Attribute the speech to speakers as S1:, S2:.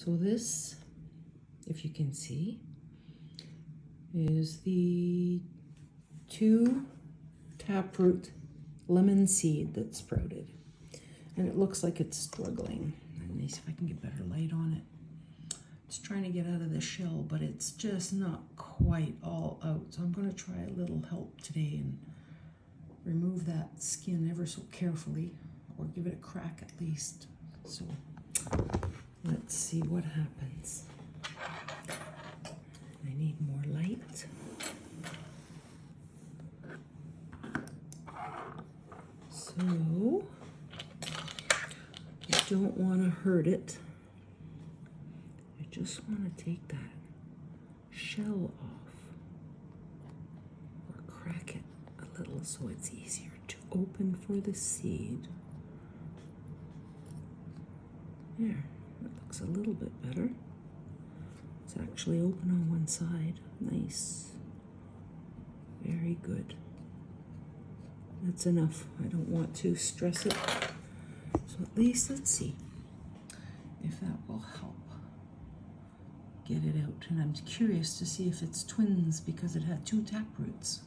S1: So this, if you can see, is the 2 taproot lemon seed that sprouted. And it looks like it's struggling. Let me see if I can get better light on it. It's trying to get out of the shell, but it's just not quite all out. So I'm going to try a little help today and remove that skin ever so carefully, or give it a crack at least. So let's see what happens. I need more light. So you don't want to hurt it. I just want to take that shell off, or crack it a little so it's easier to open for the seed. There, that looks a little bit better. It's actually open on one side. Nice. Very good. That's enough. I don't want to stress it. So at least let's see if that will help get it out. And I'm curious to see if it's twins because it had 2 taproots.